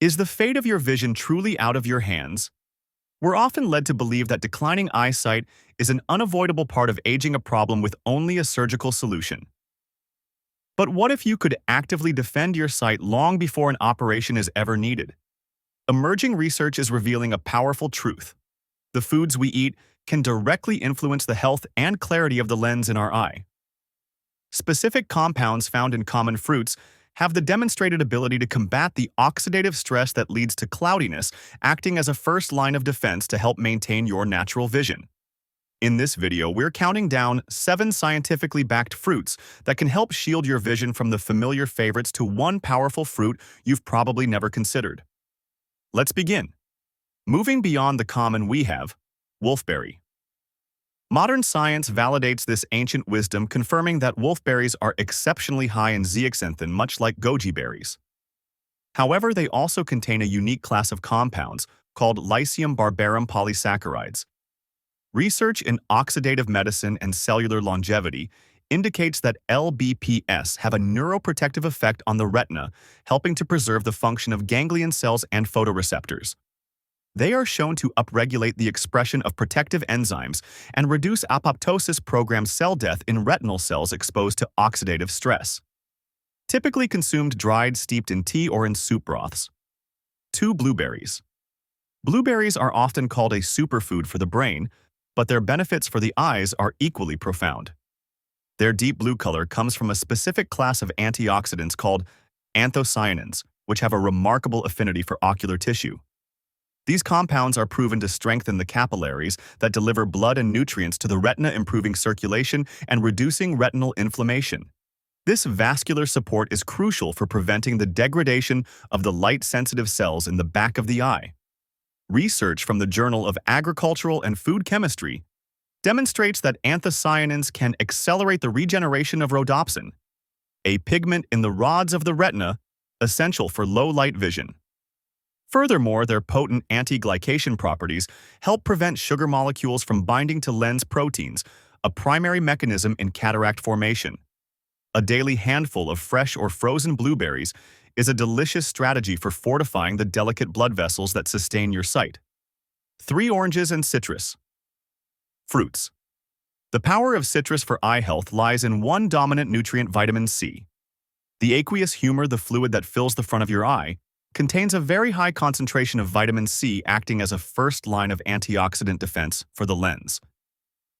Is the fate of your vision truly out of your hands? We're often led to believe that declining eyesight is an unavoidable part of aging, a problem with only a surgical solution. But what if you could actively defend your sight long before an operation is ever needed? Emerging research is revealing a powerful truth. The foods we eat can directly influence the health and clarity of the lens in our eye. Specific compounds found in common fruits have the demonstrated ability to combat the oxidative stress that leads to cloudiness, acting as a first line of defense to help maintain your natural vision. In this video, we're counting down 7 scientifically backed fruits that can help shield your vision from the familiar favorites to one powerful fruit you've probably never considered. Let's begin. Moving beyond the common, we have wolfberry. Modern science validates this ancient wisdom, confirming that wolfberries are exceptionally high in zeaxanthin, much like goji berries. However, they also contain a unique class of compounds called Lycium barbarum polysaccharides. Research in oxidative medicine and cellular longevity indicates that LBPs have a neuroprotective effect on the retina, helping to preserve the function of ganglion cells and photoreceptors. They are shown to upregulate the expression of protective enzymes and reduce apoptosis, program cell death in retinal cells exposed to oxidative stress. Typically consumed dried, steeped in tea or in soup broths. 2. Blueberries. Blueberries are often called a superfood for the brain, but their benefits for the eyes are equally profound. Their deep blue color comes from a specific class of antioxidants called Anthocyanins, which have a remarkable affinity for ocular tissue. These compounds are proven to strengthen the capillaries that deliver blood and nutrients to the retina, improving circulation and reducing retinal inflammation. This vascular support is crucial for preventing the degradation of the light-sensitive cells in the back of the eye. Research from the Journal of Agricultural and Food Chemistry demonstrates that anthocyanins can accelerate the regeneration of rhodopsin, a pigment in the rods of the retina essential for low-light vision. Furthermore, their potent anti-glycation properties help prevent sugar molecules from binding to lens proteins, a primary mechanism in cataract formation. A daily handful of fresh or frozen blueberries is a delicious strategy for fortifying the delicate blood vessels that sustain your sight. 3. Oranges and citrus. Fruits. The power of citrus for eye health lies in one dominant nutrient, vitamin C. The aqueous humor, the fluid that fills the front of your eye, contains a very high concentration of vitamin C, acting as a first line of antioxidant defense for the lens.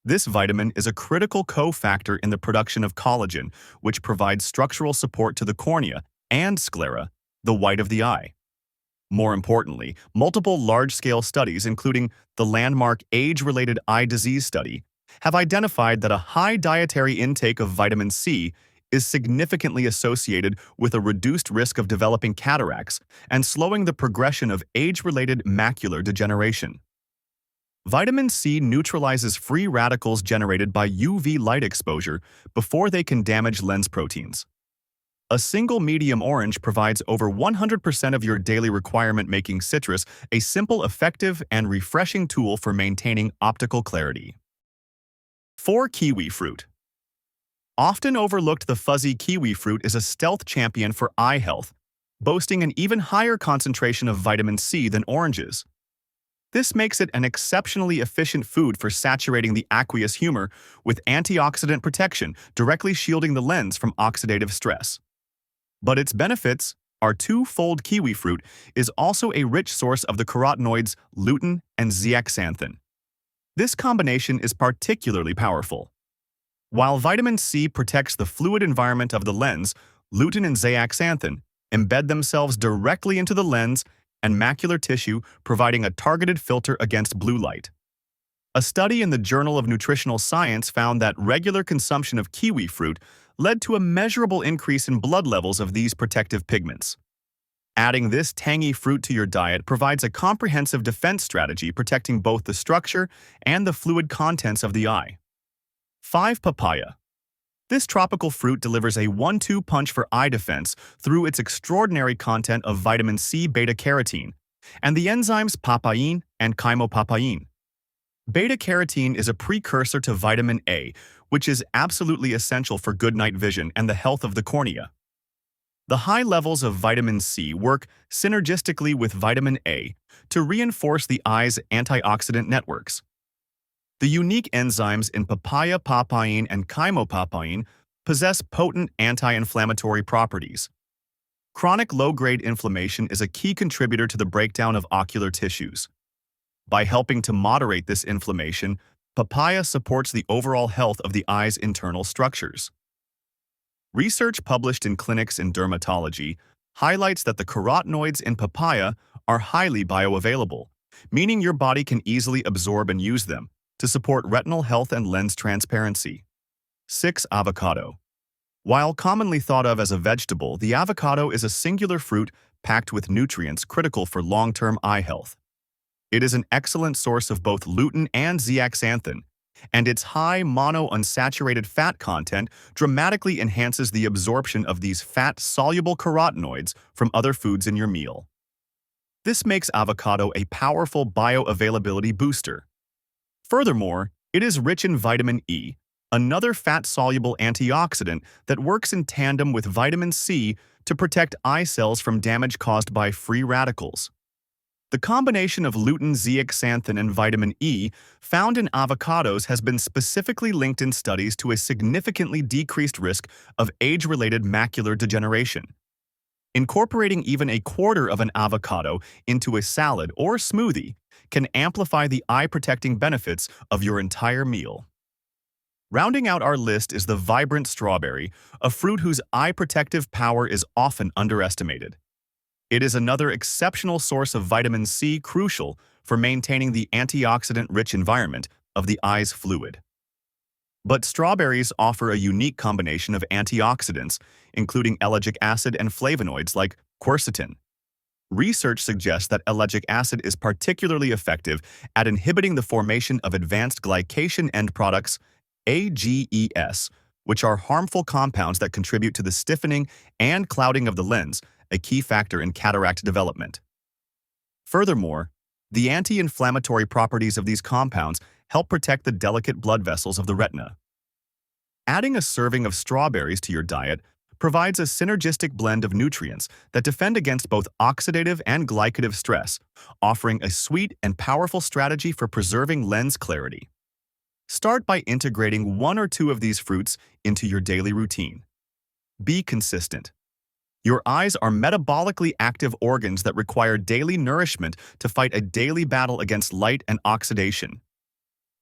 This vitamin is a critical cofactor in the production of collagen, which provides structural support to the cornea and sclera, the white of the eye. More importantly, multiple large-scale studies, including the landmark Age-Related Eye Disease Study, have identified that a high dietary intake of vitamin C is significantly associated with a reduced risk of developing cataracts and slowing the progression of age-related macular degeneration. Vitamin C neutralizes free radicals generated by UV light exposure before they can damage lens proteins. A single medium orange provides over 100% of your daily requirement, making citrus a simple, effective, and refreshing tool for maintaining optical clarity. 4. Kiwifruit. Often overlooked, the fuzzy kiwifruit is a stealth champion for eye health, boasting an even higher concentration of vitamin C than oranges. This makes it an exceptionally efficient food for saturating the aqueous humor with antioxidant protection, directly shielding the lens from oxidative stress. But its benefits are twofold. Kiwifruit is also a rich source of the carotenoids lutein and zeaxanthin. This combination is particularly powerful. While vitamin C protects the fluid environment of the lens, lutein and zeaxanthin embed themselves directly into the lens and macular tissue, providing a targeted filter against blue light. A study in the Journal of Nutritional Science found that regular consumption of kiwifruit led to a measurable increase in blood levels of these protective pigments. Adding this tangy fruit to your diet provides a comprehensive defense strategy, protecting both the structure and the fluid contents of the eye. 5. Papaya. This tropical fruit delivers a 1-2 punch for eye defense through its extraordinary content of vitamin C, beta-carotene, and the enzymes papain and chymopapain. Beta-carotene is a precursor to vitamin A, which is absolutely essential for good night vision and the health of the cornea. The high levels of vitamin C work synergistically with vitamin A to reinforce the eye's antioxidant networks. The unique enzymes in papaya papain and chymopapain possess potent anti-inflammatory properties. Chronic low-grade inflammation is a key contributor to the breakdown of ocular tissues. By helping to moderate this inflammation, papaya supports the overall health of the eye's internal structures. Research published in Clinics in Dermatology highlights that the carotenoids in papaya are highly bioavailable, meaning your body can easily absorb and use them to support retinal health and lens transparency. 6. Avocado. While commonly thought of as a vegetable, the avocado is a singular fruit packed with nutrients critical for long-term eye health. It is an excellent source of both lutein and zeaxanthin, and its high monounsaturated fat content dramatically enhances the absorption of these fat-soluble carotenoids from other foods in your meal. This makes avocado a powerful bioavailability booster. Furthermore, it is rich in vitamin E, another fat-soluble antioxidant that works in tandem with vitamin C to protect eye cells from damage caused by free radicals. The combination of lutein, zeaxanthin, and vitamin E found in avocados has been specifically linked in studies to a significantly decreased risk of age-related macular degeneration. Incorporating even a quarter of an avocado into a salad or smoothie can amplify the eye-protecting benefits of your entire meal. Rounding out our list is the vibrant strawberry, a fruit whose eye-protective power is often underestimated. It is another exceptional source of vitamin C crucial for maintaining the antioxidant-rich environment of the eye's fluid. But strawberries offer a unique combination of antioxidants, including ellagic acid and flavonoids like quercetin. Research suggests that ellagic acid is particularly effective at inhibiting the formation of advanced glycation end products, AGEs, which are harmful compounds that contribute to the stiffening and clouding of the lens, a key factor in cataract development. Furthermore, the anti-inflammatory properties of these compounds help protect the delicate blood vessels of the retina. Adding a serving of strawberries to your diet provides a synergistic blend of nutrients that defend against both oxidative and glycative stress, offering a sweet and powerful strategy for preserving lens clarity. Start by integrating one or two of these fruits into your daily routine. Be consistent. Your eyes are metabolically active organs that require daily nourishment to fight a daily battle against light and oxidation.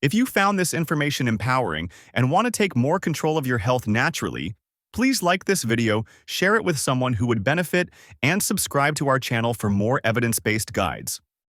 If you found this information empowering and want to take more control of your health naturally, please like this video, share it with someone who would benefit, and subscribe to our channel for more evidence-based guides.